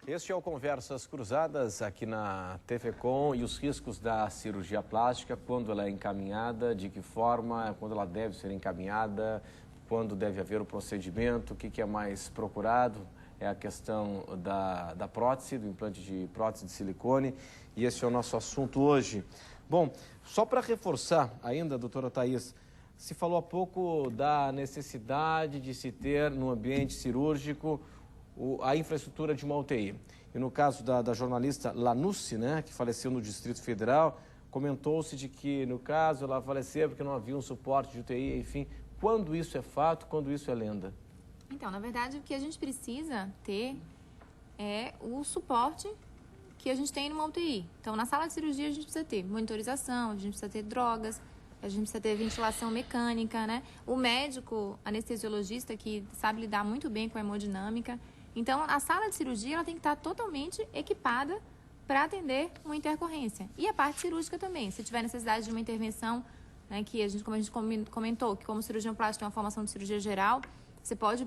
Este é o Conversas Cruzadas aqui na TV Com e os riscos da cirurgia plástica, quando ela é encaminhada, de que forma, quando ela deve ser encaminhada, quando deve haver o procedimento, o que é mais procurado, é a questão da prótese, do implante de prótese de silicone, e esse é o nosso assunto hoje. Bom, só para reforçar ainda, doutora Thaís, se falou há pouco da necessidade de se ter no ambiente cirúrgico a infraestrutura de uma UTI. E no caso da jornalista Lanusse, né, que faleceu no Distrito Federal, comentou-se de que, no caso, ela faleceu porque não havia um suporte de UTI, enfim. Quando isso é fato, quando isso é lenda? Então, na verdade, o que a gente precisa ter é o suporte que a gente tem numa UTI. Então, na sala de cirurgia, a gente precisa ter monitorização, a gente precisa ter drogas, a gente precisa ter ventilação mecânica, né? O médico anestesiologista que sabe lidar muito bem com a hemodinâmica. Então, a sala de cirurgia ela tem que estar totalmente equipada para atender uma intercorrência. E a parte cirúrgica também. Se tiver necessidade de uma intervenção, né, que como a gente comentou, que como cirurgião plástico tem uma formação de cirurgia geral, você pode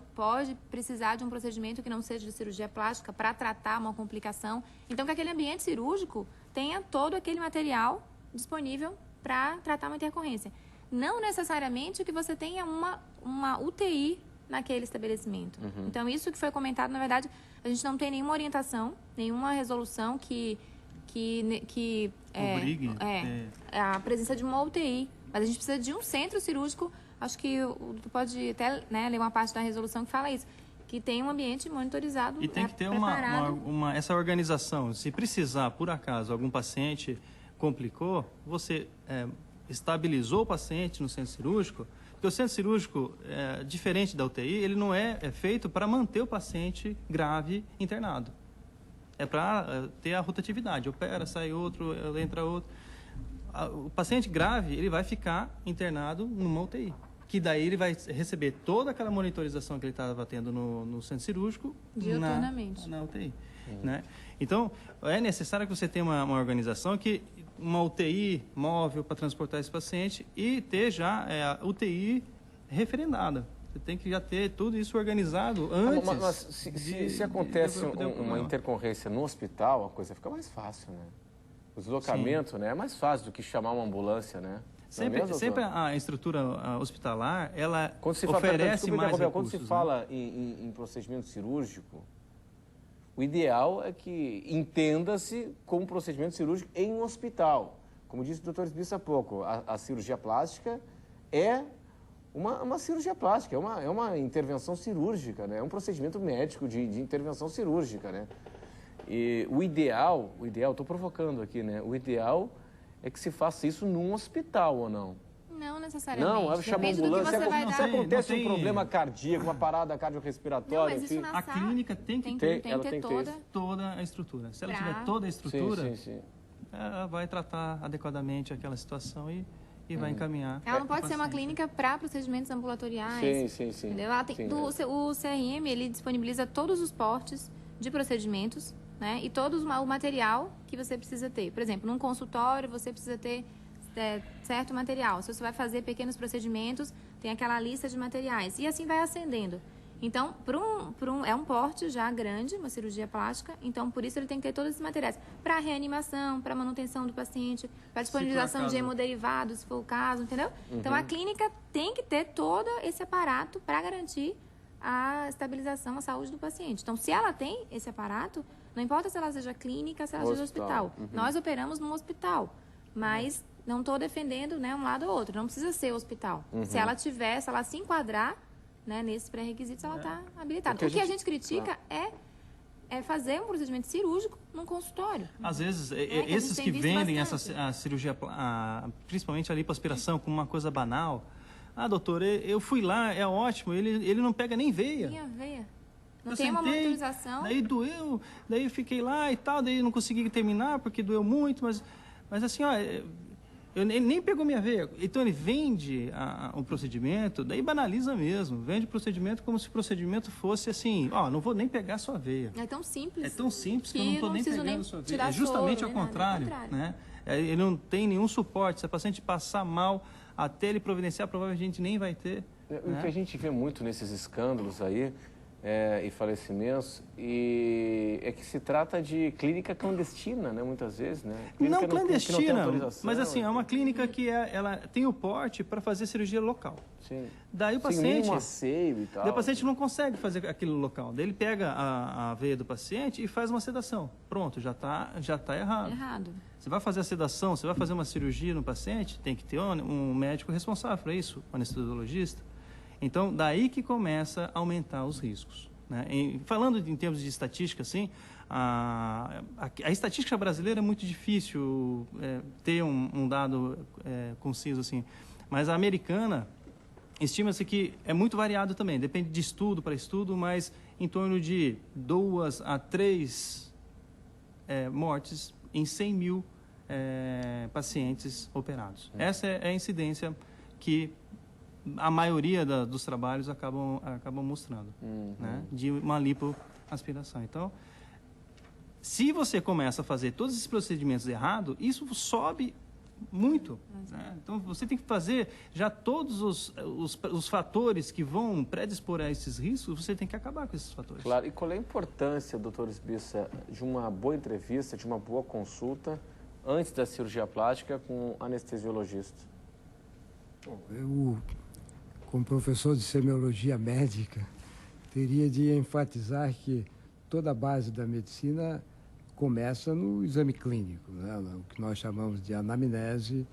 precisar de um procedimento que não seja de cirurgia plástica para tratar uma complicação. Então, que aquele ambiente cirúrgico tenha todo aquele material disponível para tratar uma intercorrência. Não necessariamente que você tenha uma UTI naquele estabelecimento. Então, isso que foi comentado, na verdade, a gente não tem nenhuma orientação, nenhuma resolução que obrigue a presença de uma UTI. Mas a gente precisa de um centro cirúrgico, acho que tu pode até ler uma parte da resolução que fala isso, que tem um ambiente monitorizado. E tem que ter essa organização. Se precisar, por acaso, algum paciente complicou, você estabilizou o paciente no centro cirúrgico. Porque o centro cirúrgico, diferente da UTI, ele não é feito para manter o paciente grave internado. É para ter a rotatividade. Opera, sai outro, entra outro. O paciente grave, ele vai ficar internado numa UTI. Que daí ele vai receber toda aquela monitorização que ele estava tendo no centro cirúrgico na UTI. Né? Então, é necessário que você tenha uma organização uma UTI móvel para transportar esse paciente e ter já a UTI referendada. Você tem que já ter tudo isso organizado antes. Mas se acontece uma intercorrência no hospital, a coisa fica mais fácil, né? O deslocamento, né, é mais fácil do que chamar uma ambulância, né? Sempre a estrutura hospitalar, ela oferece mais recursos. Quando se fala em procedimento cirúrgico, o ideal é que entenda-se como procedimento cirúrgico em um hospital. Como disse o doutor Smith há pouco, a cirurgia plástica é uma cirurgia plástica, é uma intervenção cirúrgica, né? É um procedimento médico de intervenção cirúrgica, né? E o ideal, estou provocando aqui, né? O ideal é que se faça isso num hospital ou não? Não necessariamente. Não, chama ambulância. Se acontece um problema cardíaco, uma parada cardiorrespiratória, enfim. A clínica tem que ter toda a estrutura. Se ela tiver toda a estrutura, ela vai tratar adequadamente aquela situação e vai encaminhar. Ela não pode ser uma clínica para procedimentos ambulatoriais. Sim. Entendeu? Ela tem, o CRM, ele disponibiliza todos os portes de procedimentos, né? E todo o material que você precisa ter. Por exemplo, num consultório, você precisa ter certo material. Se você vai fazer pequenos procedimentos, tem aquela lista de materiais. E assim vai ascendendo. Então, é um porte já grande, uma cirurgia plástica. Então, por isso, ele tem que ter todos esses materiais. Para reanimação, para manutenção do paciente, para disponibilização de hemoderivados, se for o caso, entendeu? Então, a clínica tem que ter todo esse aparato para garantir a estabilização, a saúde do paciente. Então, se ela tem esse aparato, não importa se ela seja clínica, se ela seja hospital. Nós operamos num hospital, mas não estou defendendo, né, um lado ou outro. Não precisa ser hospital. Se ela se enquadrar, né, nesses pré-requisitos, ela está habilitada. O que a gente critica é fazer um procedimento cirúrgico num consultório. Às vezes, esses que vendem a cirurgia, principalmente a lipoaspiração, como uma coisa banal. Doutor, eu fui lá, é ótimo, ele não pega nem veia. Nem a veia. Não tem uma monitorização. Daí doeu, daí eu fiquei lá e tal, daí não consegui terminar porque doeu muito, mas assim, ele nem pegou minha veia. Então ele vende o procedimento, daí banaliza mesmo. Vende o procedimento como se o procedimento fosse assim, não vou nem pegar a sua veia. É tão simples. É tão simples que eu não estou nem pegando a sua veia. É justamente ao contrário, né? Ele não tem nenhum suporte. Se a paciente passar mal, até ele providenciar, provavelmente a gente nem vai ter. O que a gente vê muito nesses escândalos aí e falecimentos, e é que se trata de clínica clandestina, né, muitas vezes, né? Clínica Não clandestina, que não tem autorização, mas assim, é uma clínica que ela tem o porte para fazer cirurgia local. Sim. Daí o Sim, paciente, um asseio e tal. daí o paciente não consegue fazer aquilo local. Daí ele pega a veia do paciente e faz uma sedação. Pronto, já tá errado. Errado. Você vai fazer a sedação, você vai fazer uma cirurgia no paciente, tem que ter um médico responsável para isso, um anestesiologista. Então, daí que começa a aumentar os riscos. Né? Falando em termos de estatística, assim, a estatística brasileira é muito difícil ter um dado conciso, assim. Mas a americana, estima-se que é muito variado também, depende de estudo para estudo, mas em torno de 2 a 3 mortes em 100 mil pacientes operados. Essa é a incidência que a maioria dos trabalhos acabam mostrando, né? De uma lipoaspiração. Então, se você começa a fazer todos esses procedimentos errados, isso sobe muito. Né? Então, você tem que fazer já todos os fatores que vão predispor a esses riscos, você tem que acabar com esses fatores. Claro. E qual é a importância, doutor Esbissa, de uma boa entrevista, de uma boa consulta antes da cirurgia plástica com anestesiologista? Bom, eu, como professor de semiologia médica, teria de enfatizar que toda a base da medicina começa no exame clínico, né? O que nós chamamos de anamnese,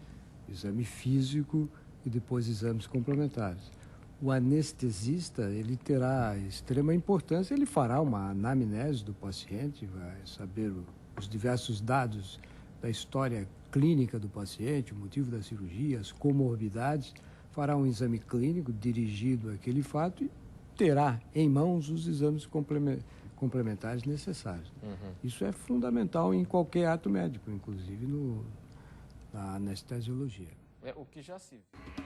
exame físico e depois exames complementares. O anestesista, ele terá extrema importância, ele fará uma anamnese do paciente, vai saber os diversos dados da história clínica do paciente, o motivo da cirurgia, as comorbidades, fará um exame clínico dirigido àquele fato e terá em mãos os exames complementares necessários. Isso é fundamental em qualquer ato médico, inclusive na anestesiologia. O que já se viu.